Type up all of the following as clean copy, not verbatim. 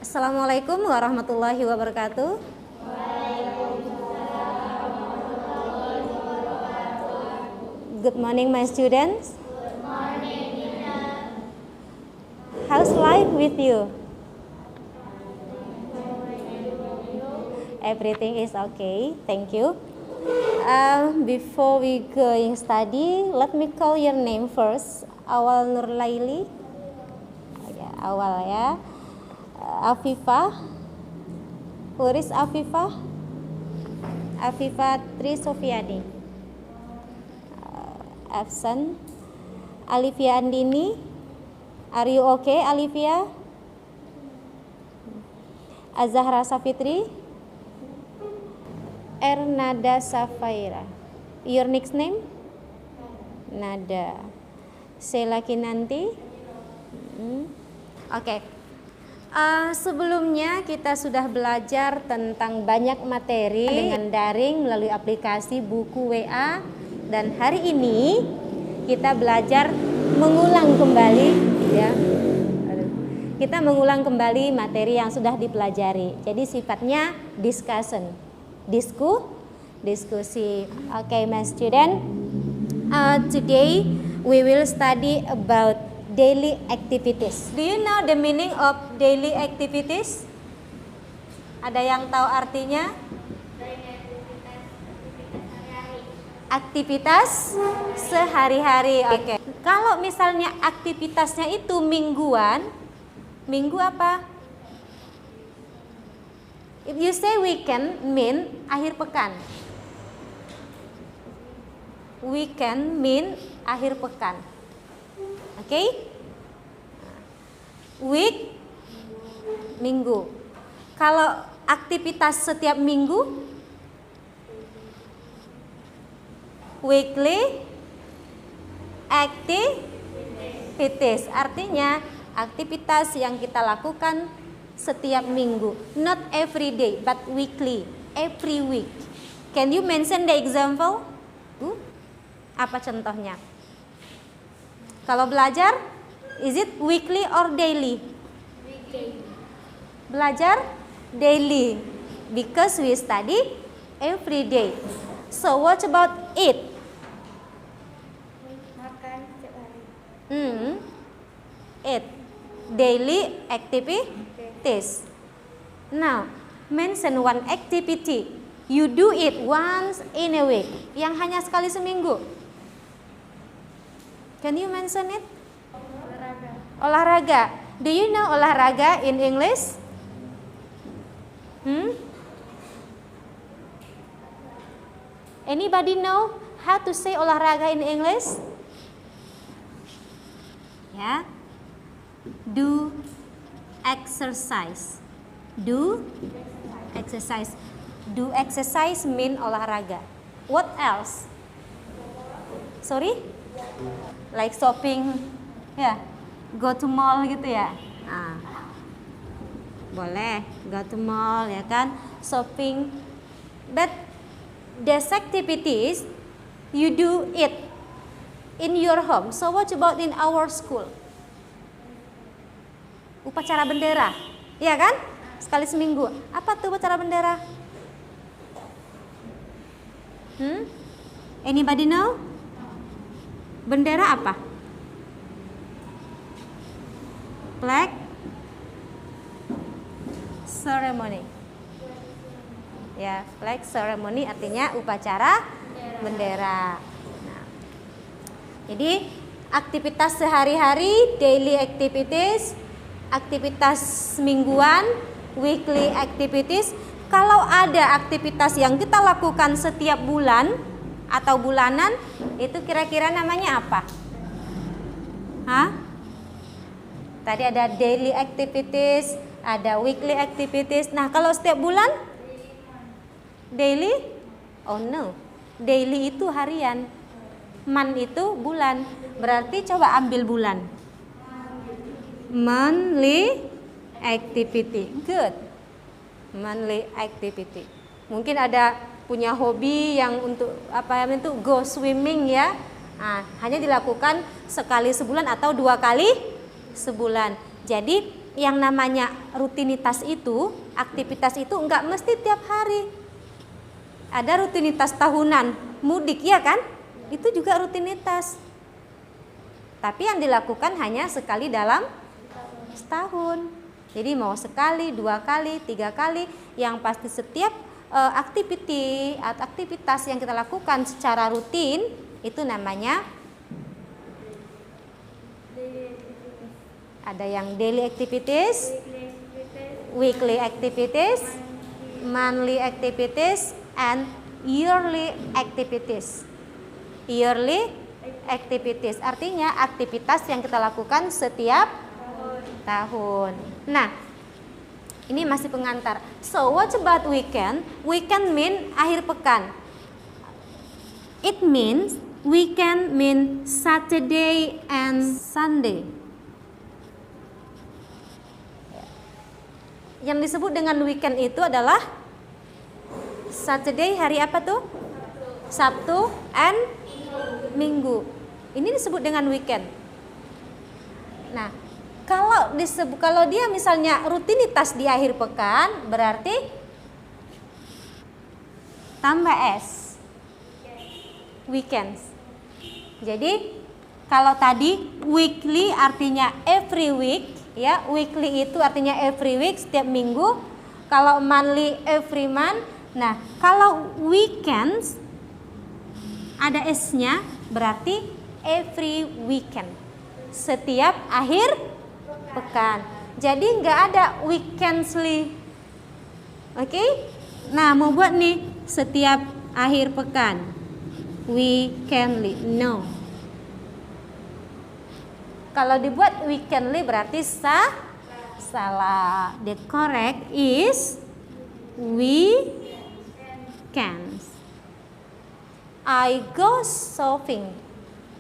Assalamualaikum warahmatullahi wabarakatuh. Good morning, my students. Good morning, Nina. How's life with you? Everything is okay. Thank you. Before we going study, let me call your name first. Awal Nurlaili. Ya, awal ya. Afifah. Where is Afifah? Afifah Tri Sofiani. Absent. Alivia Andini. Are you okay, Alivia? Azahra Safitri. Ernada Safaira. Your next name? Nada. Sheila Kinanti. Oke. Sebelumnya kita sudah belajar tentang banyak materi dengan daring melalui aplikasi buku WA, dan hari ini kita belajar mengulang kembali ya. Kita mengulang kembali materi yang sudah dipelajari. Jadi sifatnya discussion. Diskusi. Okay, my student. Today we will study about daily activities. Do you know the meaning of daily activities? Ada yang tahu artinya? Aktivitas sehari-hari. Oke. Kalau misalnya aktivitasnya itu mingguan, minggu apa? If you say weekend, mean akhir pekan. Weekend mean akhir pekan. Oke? Week, minggu. Kalau aktivitas setiap minggu, weekly activities. Artinya aktivitas yang kita lakukan setiap minggu. Not every day, but weekly, every week. Can you mention the example? Apa contohnya? Kalau belajar, is it weekly or daily? Weekly. Belajar daily, because we study every day. So what about it? Makan setiap hari. It daily activities. Now, mention one activity you do it once in a week, yang hanya sekali seminggu. Can you mention it? Olahraga. Olahraga. Do you know olahraga in English? Anybody know how to say olahraga in English? Ya. Do exercise. Do exercise. Do exercise mean olahraga. What else? Sorry? Like shopping, ya, go to mall gitu ya. Boleh, go to mall ya kan, shopping. But these activities you do it in your home. So what about in our school? Upacara bendera, ya kan? Sekali seminggu. Apa tuh upacara bendera? Anybody know? Bendera apa? Flag ceremony. Ya, flag ceremony artinya upacara bendera. Nah, jadi aktivitas sehari-hari, daily activities, aktivitas mingguan, weekly activities. Kalau ada aktivitas yang kita lakukan setiap bulan atau bulanan, itu kira-kira namanya apa? Tadi ada daily activities, ada weekly activities. Nah, kalau setiap bulan? Daily? Oh no. Daily itu harian. Month itu bulan. Berarti coba ambil bulan. Monthly activity. Good. Monthly activity. Mungkin ada punya hobi yang untuk go swimming ya. Nah, hanya dilakukan sekali sebulan atau 2 kali sebulan. Jadi yang namanya rutinitas itu, aktivitas itu enggak mesti tiap hari. Ada rutinitas tahunan, mudik ya kan? Itu juga rutinitas. Tapi yang dilakukan hanya sekali dalam setahun. Jadi mau sekali, 2 kali, 3 kali, yang pasti setiap aktivitas yang kita lakukan secara rutin itu namanya ada yang daily activities, weekly activities, monthly activities, and yearly activities. Yearly activities artinya aktivitas yang kita lakukan setiap tahun. Nah, ini masih pengantar. So, what about weekend? Weekend mean akhir pekan. It means weekend mean Saturday and Sunday. Yang disebut dengan weekend itu adalah Saturday, hari apa tuh? Sabtu and Minggu. Ini disebut dengan weekend. Nah, kalau dia misalnya rutinitas di akhir pekan, berarti tambah S, weekends. Jadi kalau tadi weekly artinya every week, ya, weekly itu artinya every week, setiap minggu. Kalau monthly every month. Nah, kalau weekends ada S-nya, berarti every weekend, setiap akhir pekan. Jadi nggak ada weekendly. Oke? Nah, mau buat nih setiap akhir pekan, weekendly. No. Kalau dibuat weekendly berarti salah. The correct is weekends. I go shopping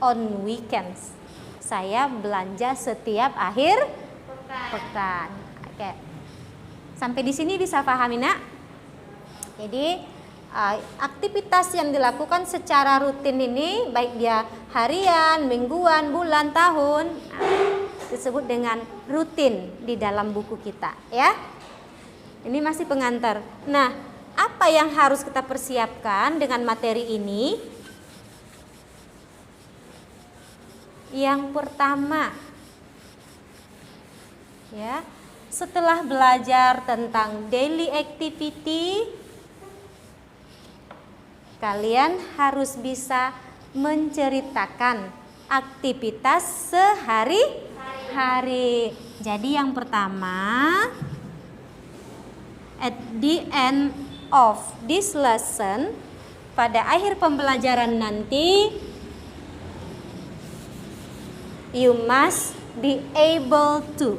on weekends. Saya belanja setiap akhir pekan. Oke. Sampai di sini bisa pahami, Nak? Jadi aktivitas yang dilakukan secara rutin ini, baik dia harian, mingguan, bulan, tahun, disebut dengan rutin di dalam buku kita, ya. Ini masih pengantar. Nah, apa yang harus kita persiapkan dengan materi ini? Yang pertama, ya, setelah belajar tentang daily activity, kalian harus bisa menceritakan aktivitas sehari-hari. Jadi yang pertama, at the end of this lesson, pada akhir pembelajaran nanti, you must be able to.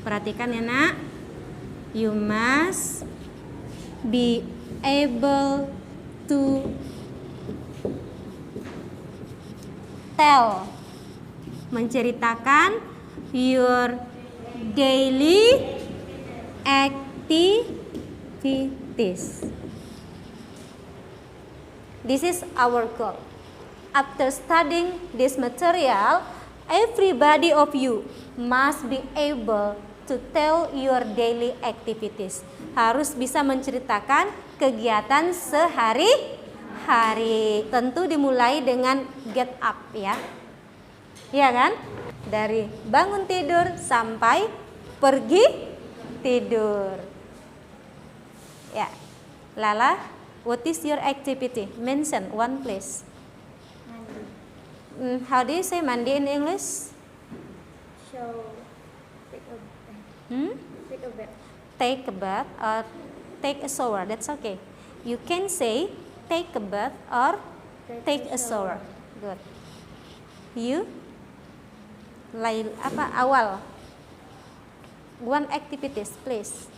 Perhatikan ya, Nak. You must be able to tell, menceritakan your daily activities. This is our goal. After studying this material, everybody of you must be able to tell your daily activities. Harus bisa menceritakan kegiatan sehari-hari. Tentu dimulai dengan get up, ya. Iya kan? Dari bangun tidur sampai pergi tidur. Ya. Lala, what is your activity? Mention one place. How do you say mandi in English? Take a bath. Take a bath or take a shower. That's okay. You can say take a bath or take a shower. Good. You? Awal. One activities, please.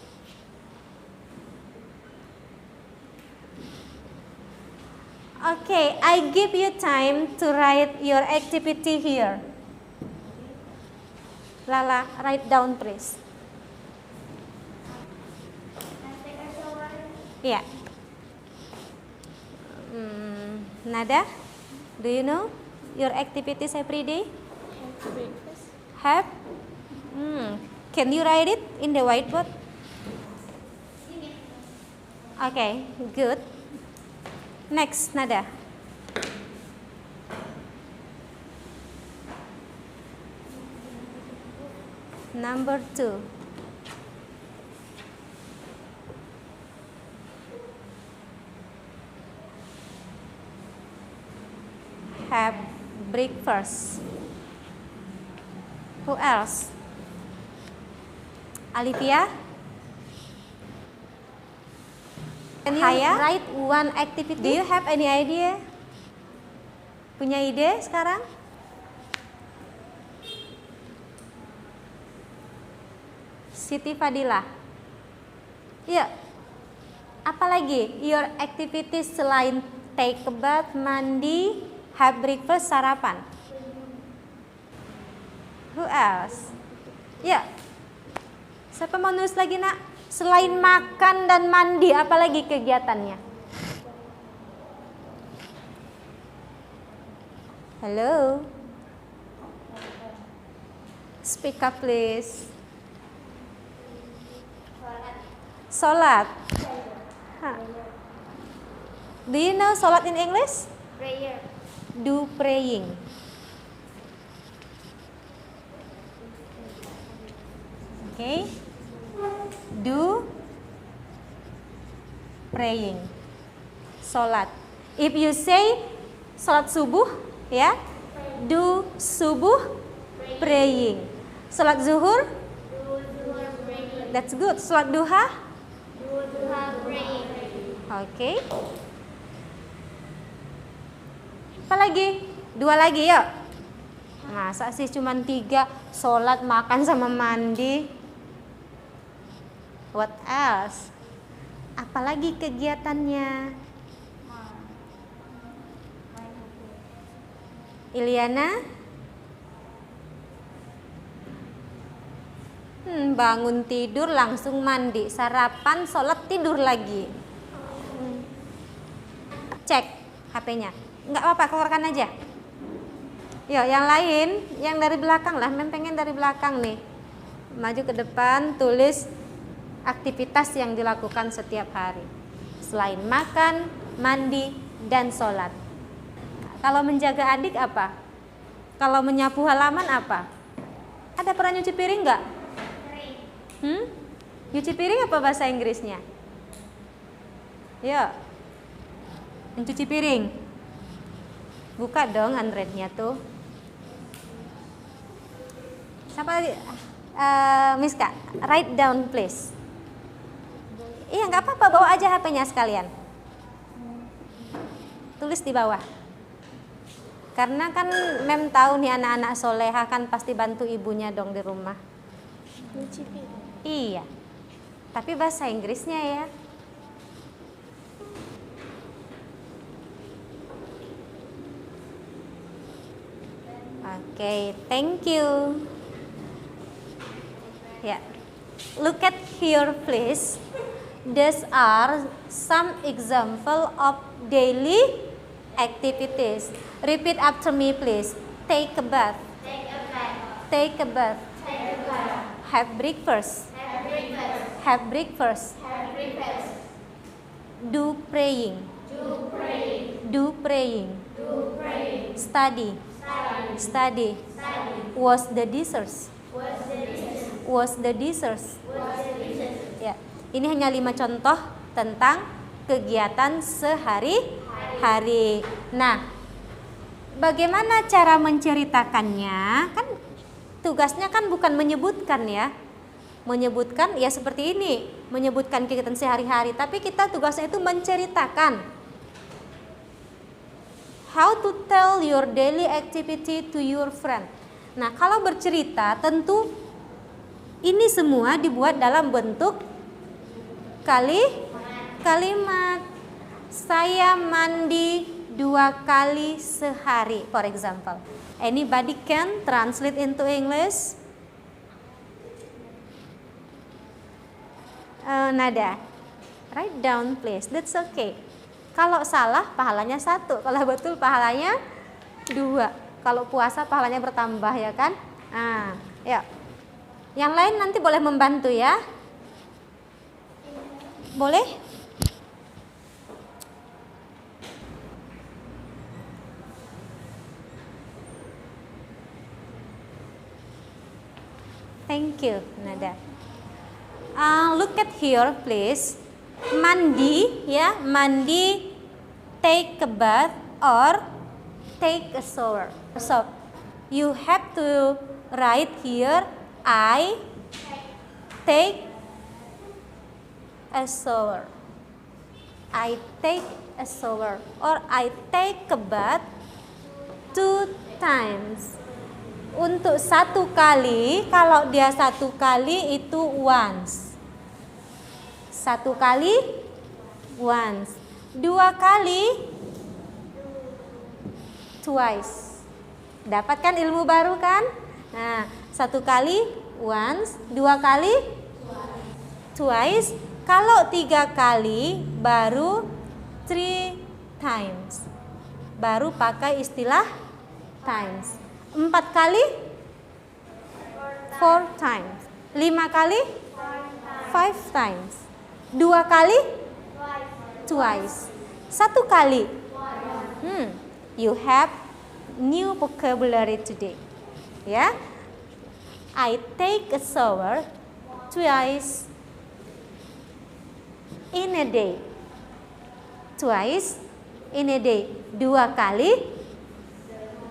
Okay, I give you time to write your activity here. Lala, write down please. Yeah. Nada, do you know your activities every day? Breakfast. Have? Can you write it in the whiteboard? Okay, good. Next, Nada. Number 2. Have breakfast. Who else? Alivia? Can you write one activity? Do you have any idea? Punya ide sekarang? Siti Fadila. Ya. Apalagi your activities selain take a bath, mandi, have breakfast, sarapan? Who else? Ya. Siapa mau nulis lagi, Nak? Selain makan dan mandi, apalagi kegiatannya? Halo. Speak up please. Salat. Do you know salat in English? Prayer. Do praying. Okay. Do praying. Salat. If you say salat subuh, ya, do subuh praying. Salat zuhur, that's good. Salat duha, Praying. oke. Apa lagi? 2 lagi yuk. Masa sih cuman 3? Salat, makan, sama mandi. What else? Apalagi kegiatannya? Iliana? Bangun tidur langsung mandi, sarapan, sholat, tidur lagi. Cek HP-nya. Nggak apa-apa, keluarkan aja. Yuk, yang lain, yang dari belakang lah. Mem pengen dari belakang nih. Maju ke depan, tulis aktivitas yang dilakukan setiap hari. Selain makan, mandi, dan sholat. Kalau menjaga adik apa? Kalau menyapu halaman apa? Ada pernah nyuci piring nggak? Nyuci piring apa bahasa Inggrisnya? Yuk. Mencuci piring. Buka dong Android-nya tuh. Siapa lagi? Miska, write down please. Iya, nggak apa-apa, bawa aja HP-nya sekalian. Tulis di bawah. Karena kan Mem tahu nih anak-anak soleha kan pasti bantu ibunya dong di rumah. Nyuci piring. Iya. Tapi bahasa Inggrisnya ya. Oke, thank you. Ya. Look at here please. These are some example of daily activities. Repeat after me please. Take a bath. Take a bath. Have breakfast. Have breakfast. Do praying. Do praying. Study. Study. Wash the dishes. Wash the dishes. Ya, ini hanya 5 contoh tentang kegiatan sehari-hari. Nah, bagaimana cara menceritakannya? Kan tugasnya kan bukan menyebutkan ya. Menyebutkan ya seperti ini, menyebutkan kegiatan sehari-hari, tapi kita tugasnya itu menceritakan. How to tell your daily activity to your friend. Nah, kalau bercerita tentu ini semua dibuat dalam bentuk kalimat. Saya mandi 2 kali sehari, for example. Anybody can translate into English? Nada. Write down please. That's okay. Kalau salah pahalanya 1, kalau betul pahalanya 2. Kalau puasa pahalanya bertambah ya kan? Nah, ya. Yang lain nanti boleh membantu ya. Boleh? Thank you, Nada. Look at here, please. Mandi, ya, mandi, take a bath or take a shower. So, you have to write here, I take a shower. I take a shower or I take a bath 2 times. Untuk 1 kali, kalau dia 1 kali itu once. 1 kali once. 2 kali twice. Dapatkan ilmu baru kan? Nah, 1 kali once, 2 kali twice. Kalau 3 kali baru 3 times. Baru pakai istilah times. 4 kali 4 times. 5 kali 5 times. 2 kali twice. 1 kali. You have new vocabulary today. Ya. I take a shower twice in a day. Twice in a day. 2 kali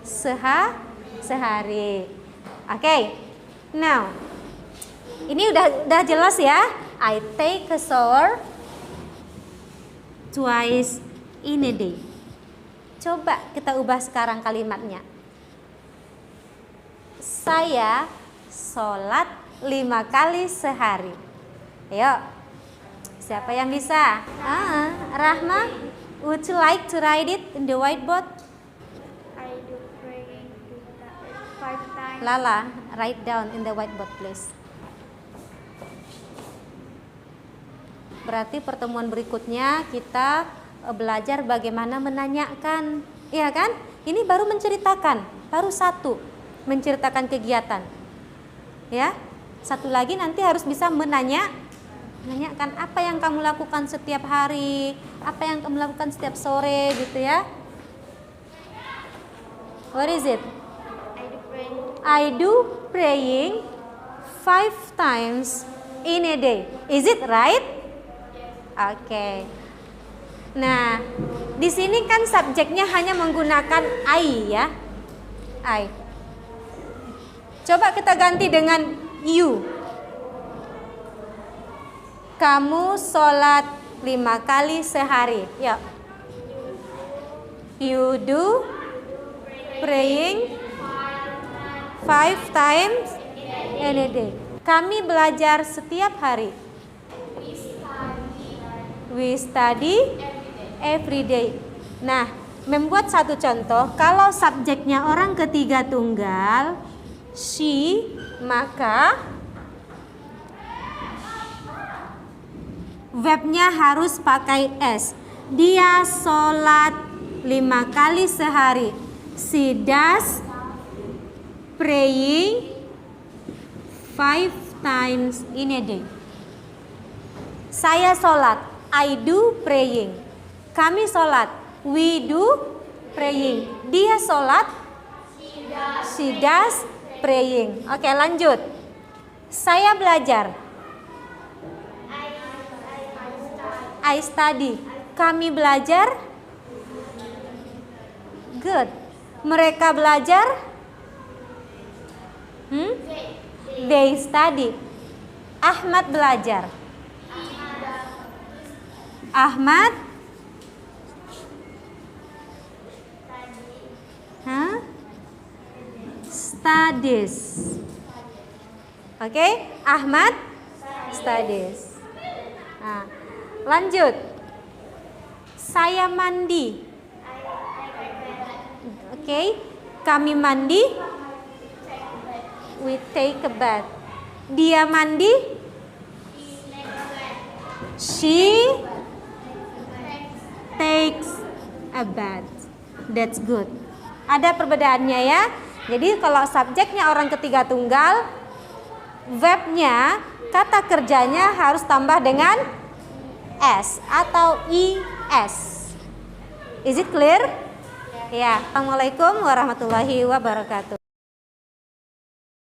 sehari. Oke. Now, ini udah jelas ya. I take a shower twice in a day. Coba kita ubah sekarang kalimatnya. Saya sholat 5 kali sehari. Ayo. Siapa yang bisa? Rahma, would you like to write it in the whiteboard? I do praying 5 times. Lala, write down in the whiteboard please. Berarti pertemuan berikutnya kita belajar bagaimana menanyakan. Iya kan? Ini baru menceritakan, baru 1 menceritakan kegiatan. Ya. 1 lagi nanti harus bisa menanyakan apa yang kamu lakukan setiap hari, apa yang kamu lakukan setiap sore gitu ya. What is it? I do praying 5 times in a day. Is it right? Oke. Nah, di sini kan subjeknya hanya menggunakan I ya. I. Coba kita ganti dengan you. Kamu sholat 5 kali sehari. Ya. You do praying 5 times in a day. Kami belajar setiap hari. We study every day. Nah, membuat satu contoh. Kalau subjeknya orang ketiga tunggal, she, maka verbnya harus pakai S. Dia sholat 5 kali sehari. She does praying 5 times in a day. Saya sholat. I do praying. Kami sholat. We do praying. Dia sholat. She does praying. Oke, lanjut. Saya belajar. I study. Kami belajar. Good. Mereka belajar. They study. Ahmad belajar. Ahmad studies. Oke, Ahmad studies. Nah, lanjut. Saya mandi. Oke, kami mandi. We take a bath. Dia mandi. She takes a bath. That's good. Ada perbedaannya ya. Jadi kalau subjeknya orang ketiga tunggal, Verbnya, kata kerjanya harus tambah dengan S atau IS. Is it clear? Ya, Assalamualaikum warahmatullahi wabarakatuh.